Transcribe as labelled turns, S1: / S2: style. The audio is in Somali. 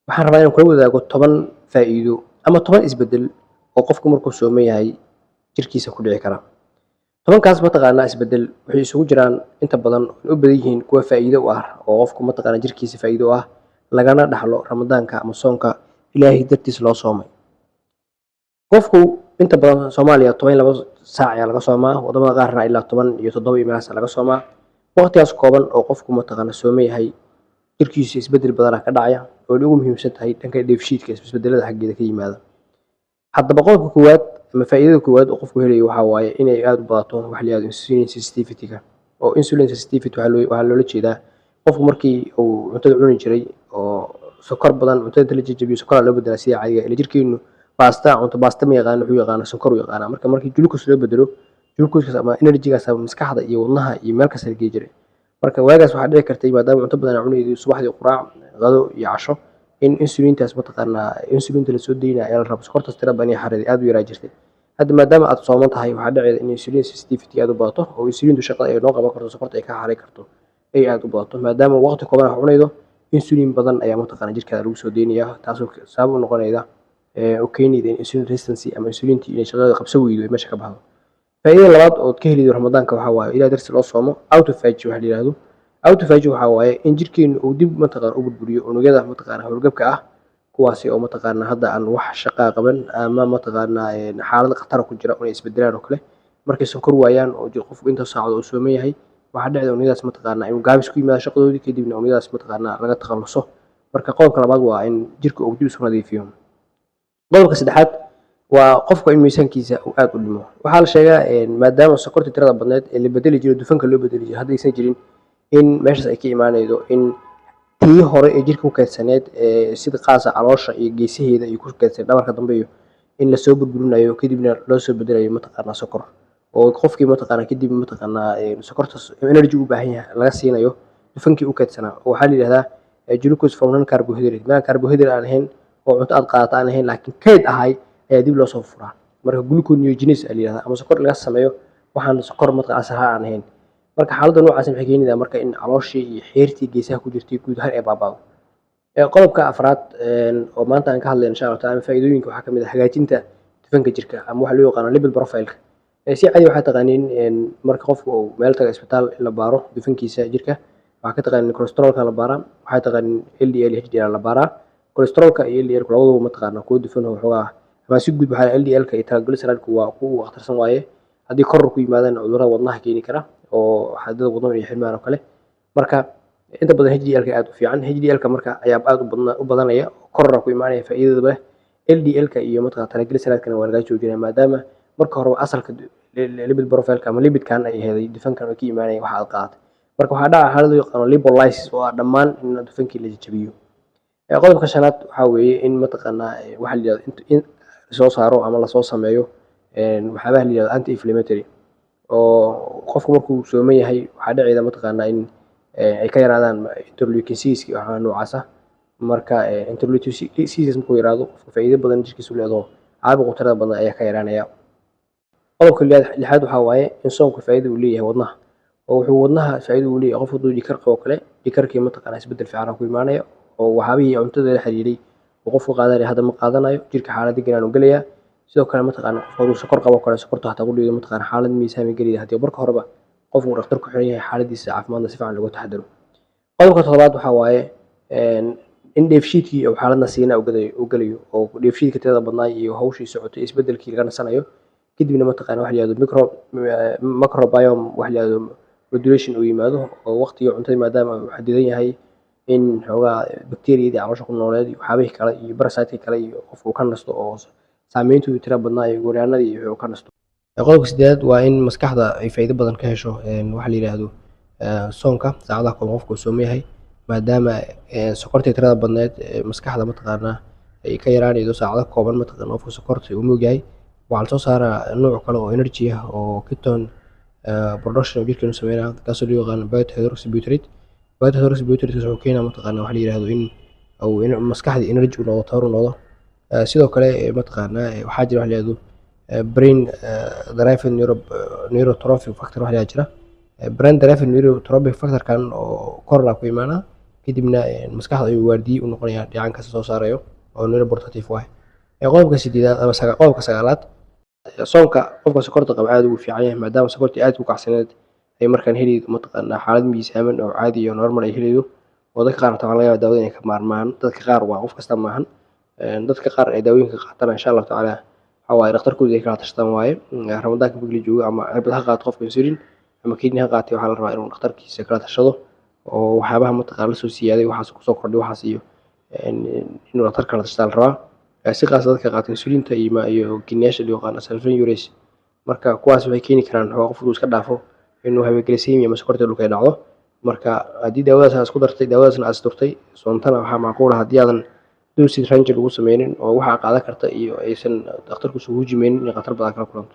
S1: waxaan rabaa inaan kula wadaago 10 faa'iido ama 10 isbedel oo qofku markuu sooman yahay jirkiisa ku dhici kara. 10kaas mataqaanaa isbedel waxay isugu jiraan inta badan u badan yihiin kuwa faa'iido u ah oo qofku mataqaanaa jirkiisa faa'iido u ah lagana dhaxlo Ramadaanka ama soonka Ilaahay dartiis loo soomay. Qofku inta badan Soomaaliya 12 saac ayaa laga soomaa, wadamada qaarna ilaa 17 meelahaas laga soomaa. Waqtigaas kooban oo qofku mataqaanaa sooman yahay jirkiisa isbedel badan ka dhacaya oo ugu muhiimsan tahay dhanka dheefshiidka isbedelada xaggeeda ka yimaada. Haddaba qodobka koowaad ama faa'iidada koowaad oo qofku helayo waxa waaye inay aad u badato wax la yiraahdo insulin sensitivity-ga. Oo insulin sensitivity waxaa loola jeedaa qofku markii uu cuntada cuni jiray oo sokor badan cuntada la jajabiyo sokor loo bedelaa sida caadiga ah jirkeenu basta ma yaqaan wuxuu yaqaan sokor u yaqaan markii glucose loo bedelo glucose ama energy-gaas maskaxda iyo wadnaha iyo meel kasta laga jiray. Marka waagaas waxaa dhici kartay maadaama cunto badan cunayay subaxdii quraac qado iyo casho in insulintaas mataqaanaa insulinta la soo deynaa ee la rabo sokortaas tirada badan xareed aad u yaraa jirtay. Hadda maadaama aad sooman tahay waxaa dhacayda in insulin sensitivity aad u badato oo insulintu shaqada ay noo qaban karto sokorta ay ka xaray karto ay aad u badato maadaama waqti kooban wax cunaydo insulin badan ayaa mataqaanaa jirkaada lagu soo deynayaa taasoo sabab u noqonayda oo keenayda in insulin resistance ama insulintii inay shaqada qabso weydo ay meesha ka baxdo. faa'iidada labaad oo ka helido Ramadaanka waxa waaye Ilaahay dartiis loo soomo autophagy waxa la yiraahdo. Autophagy waxa waaye in jirkeenu uu dib mataqaanaa u burburiyo unugyada mataqaanaa hawlgabka ah kuwaasi oo mataqaanaa hadda aan wax shaqo qaban ama mataqaanaa xaalad khatar ku jira oo isbedelaan oo kale markay sonkor waayaan oo qofku inta saacado uu sooman yahay waxa dhacda unugyadaas mataqaanaa inuu gaabis ku yimaado shaqadoodii kadibna unugyadaas mataqaanaa laga takhaluso. Marka qodobka labaad waa in jirka uu dib isu nadiifiyo. qodobka saddexaad waa qofka in miisaankiisa uu aad u dhimo. Waxaa la sheegaa maadaama sokorta tirada badneed ee la bedeli jiray dufanka loo bedeli jiray hadda aysan jirin in meeshaas ay ka imaanaydo in tii hore ee jirka ku kaydsaneed sida qaasa caloosha iyo geesaheeda ay ku kaydsan dhabarka dambe iyo in la soo burburinayo kadibna loo soo bedelayo mataqaanaa sokor oo qofkii mataqaanaa kadib mataqaanaa sokortaas energy u baahan yahay laga siinayo dufankii u kaydsanaa oo waxaa la yiraahdaa glucose from non carbohydrate ma carbohydrate aan ahayn oo cunto aad qaadato aan ahayn laakiin kayd ahay ayaa dib loo soo furaa. Marka gluconeogenesis la yiraahdaa ama sokor laga sameeyo waxaan sokor mataqaanaa asal ahaan ahayn. Marka xaaladda noocaas waxay keenaysaa marka in calooshii iyo xeertii geesaha ku jirtay guud ahaan ay baabado. Qodobka afraad oo maanta aan ka hadlayno insha Allah ta'ala faa'iidooyinka waxaa kamid ah hagaajinta dufanka jirka ama waxa loo yaqaan lipid profile-ka. Si caadi waxaa taqaaniin marka qofku uu meel tago isbitaal la baaro dufankiisa jirka waxaa ka taqaaniin cholesterol-ka la baaraa waxaa taqaaniin LDL iyo HDL la baaraa. Cholesterol-ka iyo LDL-ka labaduba mataqaanaa kuwa dufan waxoogaa ama si guud waxaa LDL-ka iyo triglyceride-ku waa kuwa khatarsan waaye haddii koror ku yimaadaan cudurrada wadnaha keeni kara oo xadada wadnaha iyo xilmaan oo kale. Marka inta badan HDL-ka aad u fiican HDL-ka marka ayaa aad u badanaya koror ku imaanaya faa'iidada LDL-ka iyo mataqaanaa triglyceride-kana waa laga joojinaa maadaama marka hore asalka lipid profile-ka ama lipid-kan ay ahayd dufankan oo ka imaanaya waxa aad qaadatay. Marka waxaa dhaca xaalad loo yaqaan lipolysis oo dhammaan in dufankii la jajabiyo. qodobka shanaad waxaa weeye in mataqaanaa waxa la yiraahdo in soo saaro ama la soo sameeyo waxyaabaha la yiraahdo anti inflammatory oo qofku markuu sooman yahay waxaa dhacayda mataqaanaa in ay ka yaraadaan interleukin 6 waxa noocaas ah. Marka interleukin 6 markuu yaraado qofka faa'iido badan jirkiisu leeyahay caabuqa tirada badan ayaa ka yaraanaya. qodobka lixaad waxaa waaye in soonku faa'iido u leeyahay wadnaha oo wuxuu wadnaha faa'iido u leeyahay qofku dhiikar qabo kale dhiikarkii mataqaanaa isbedel fiican ku imaanaya oo waxaabihii cuntada la xiriiray oo qofku qaadanaya hadda ma qaadanayo jirka xaalad degan uu galaya. sidoo kale mataqaanaa qofku hadduu sokor qabo kale sokorta hataa ku dhiido mataqaanaa xaalad miisaan galaya haddii marka horeba qofku dhakhtar ku xiran yahay xaaladiisa caafimaadna si fiican looga taxadaro. qodobka toddobaad waxaa waaye in dheefshiidkii uu xaaladna siina u galayo oo dheefshiidka tirada badnaa iyo hawshii socotay isbedelkii laga nasanayo kadibna mataqaanaa waxa la yiraahdo microbiome waxa la yiraahdo modulation uu yimaado oo waqtiga cuntada maadaama uu xadidan yahay in xoogaa bakteeriyada caloosha ku nooleed iyo waxyaabihii kale iyo parasite kale iyo qofku ka nasto oo saameyntu tirada badnaa iyo gooryaanadii iyo ka nasto. qodobka sideed waa in maskaxda ay faa'iido badan ka hesho waxa la yiraahdo soonka saacadaha kooban qofku sooman yahay maadaama sokorta tirada badneed maskaxda mataqaanaa ay ka yaraanaydo saacado kooban mataqaanaa qofku sokorta uu moog yahay waxaa la soo saaraa nooc kale oo energy ah oo ketone production jirkeenu sameynaa kaasoo loo yaqaan beta hydroxybutyrate. beta hydroxybutyrate wuxuu keenaa mataqaanaa waxa la yiraahdo in maskaxda energy u noqdo tabar u noqdo. sidoo kale mataqaanaa waxaa jira waxa la yiraahdo brain derived neurotrophic factor waxa la jira brain derived neurotrophic factor kan oo korna ku imaana kadibna maskaxda ayuu waardiye u noqonayaa dheecaankaas soo saarayo oo neuroprotective waaye. Qodobka sideedaad ama qodobka sagaalaad soonka qofka sokorta qaba aad ugu fiican yahay maadaama sokortii aad u kacsaneed ay markaan helaydo mataqaanaa xaalad miisaaman oo caadi iyo normal ay helaydo oo dadka qaar waxaa laga yaabaa daawada inay ka maarmaan dadka qaar waa qof kasta maahan dadka qaar ay daawooyinka qaataan insha Allah tacaala waxa waaye dhakhtarkooda ay kala tashadaan waaye ramadaanka markii la joogo ama cirbad ha qaato qofka insulin ama kidney ha qaatay waxaa la rabaa inuu dhakhtarkiisa kala tashado oo waxyaabaha mataqaanaa la soo siyaaday waxaas ku soo kordhay waxaas iyo inuu dhakhtar kala tashado la rabaa si qaas dadka qaata insulinta iyo kiniyaasha loo yaqaan sulfonylurease marka kuwaas waxay keeni karaan qofku iska dhaafo inuu hyperglycemia ama sokorta dhulka ay dhacdo marka haddii daawadaas aad isku dartay daawadaasna aad isdurtay soontana waxaa macquul ah haddii aadan dosage range lagu sameynin oo waxa qaadan karta iyo aysan dhakhtarku soo hujimeynin in khatar badan kala kulanto